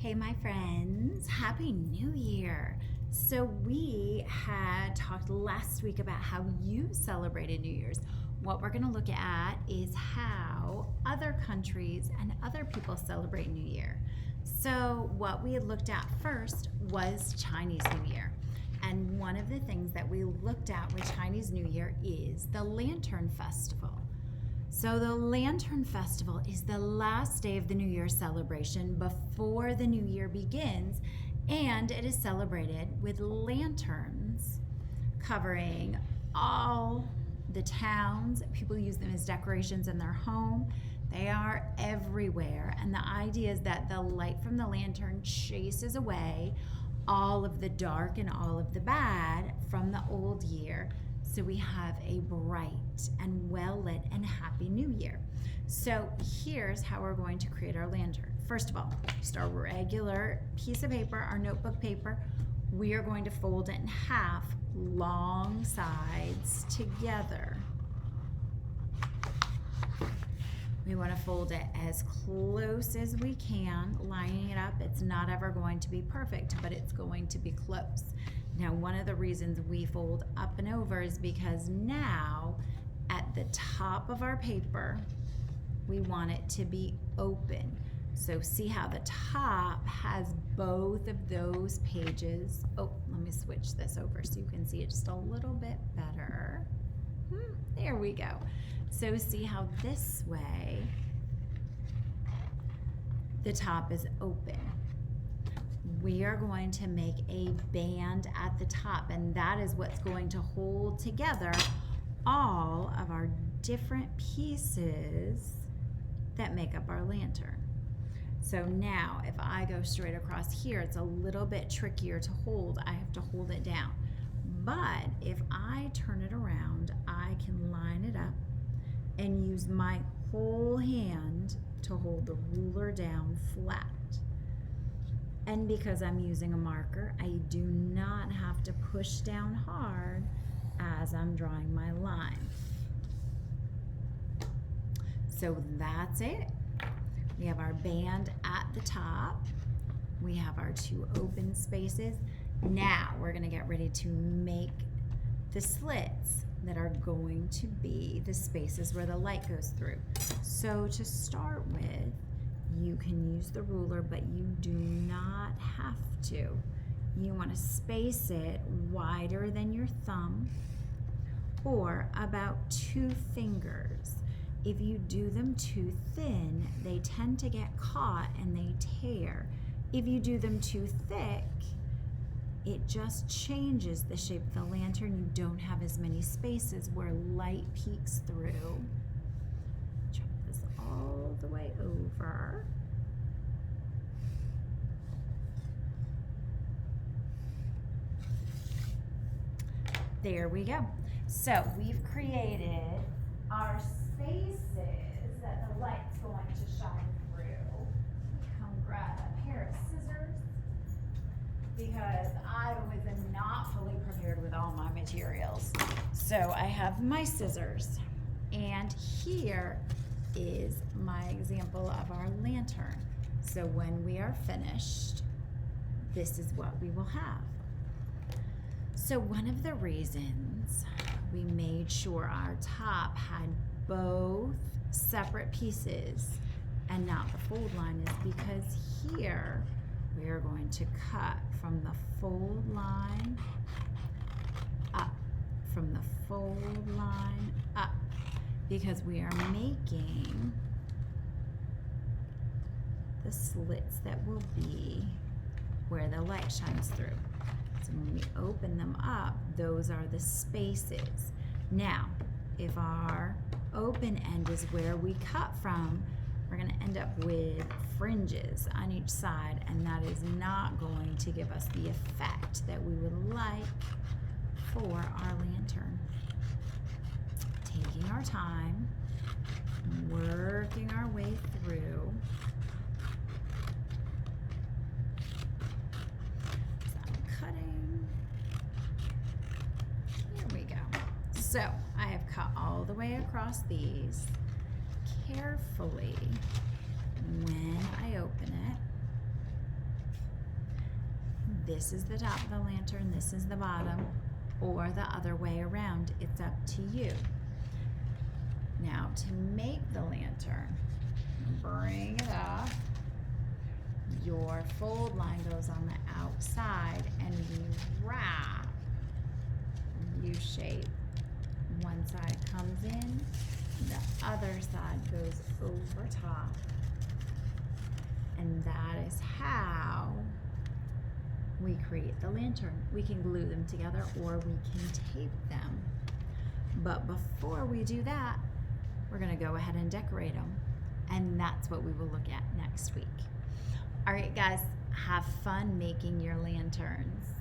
Hey, my friends, Happy New Year. So, we had talked last week about how you celebrated New Year's. What we're going to look at is how other countries and other people celebrate New Year. So, what we had looked at first was Chinese New Year. And one of the things that we looked at with Chinese New Year is the Lantern Festival. So the Lantern Festival is the last day of the New Year celebration before the New Year begins, and it is celebrated with lanterns covering all the towns. People use them as decorations in their home. They are everywhere, and the idea is that the light from the lantern chases away all of the dark and all of the bad from the old year. So we have a bright and well-lit and happy new year. So here's how we're going to create our lantern. First of all, just our regular piece of paper, our notebook paper. We are going to fold it in half, long sides together. We want to fold it as close as we can, lining it up. It's not ever going to be perfect, but it's going to be close. Now, one of the reasons we fold up and over is because now at the top of our paper, we want it to be open. So see how the top has both of those pages. Oh, let me switch this over so you can see it just a little bit better. There we go. So see how this way the top is open. We are going to make a band at the top, and that is what's going to hold together all of our different pieces that make up our lantern. So now if I go straight across here, it's a little bit trickier to hold. I have to hold it down. But if I turn it around, I can line it up and use my whole hand to hold the ruler down flat. And because I'm using a marker, I do not have to push down hard as I'm drawing my line. So that's it. We have our band at the top. We have our two open spaces. Now we're going to get ready to make the slits that are going to be the spaces where the light goes through. So to start with, you can use the ruler, but you do not have to. You want to space it wider than your thumb or about 2 fingers. If you do them too thin, they tend to get caught and they tear. If you do them too thick, it just changes the shape of the lantern. You don't have as many spaces where light peeks through. Drop this all the way over. There we go. So we've created our spaces that the light's going to shine through. Come grab a pair of scissors because I was not fully prepared with all my materials. So I have my scissors, and here is my example of our lantern. So when we are finished, this is what we will have. So one of the reasons we made sure our top had both separate pieces and not the fold line is because here we are going to cut from the fold line up, from the fold line up, because we are making the slits that will be where the light shines through. So when we open them up, those are the spaces. Now, if our open end is where we cut from, we're going to end up with fringes on each side, and that is not going to give us the effect that we would like for our lantern. Taking our time, working our way through. So I'm cutting. Here we go. So I have cut all the way across these. Carefully, when I open it, this is the top of the lantern, this is the bottom, or the other way around. It's up to you. Now to make the lantern, bring it up. Your fold line goes on the outside and we wrap U-shape. One side comes in, the other side goes over top. And that is how we create the lantern. We can glue them together or we can tape them. But before we do that, we're gonna go ahead and decorate them. And that's what we will look at next week. All right, guys, have fun making your lanterns.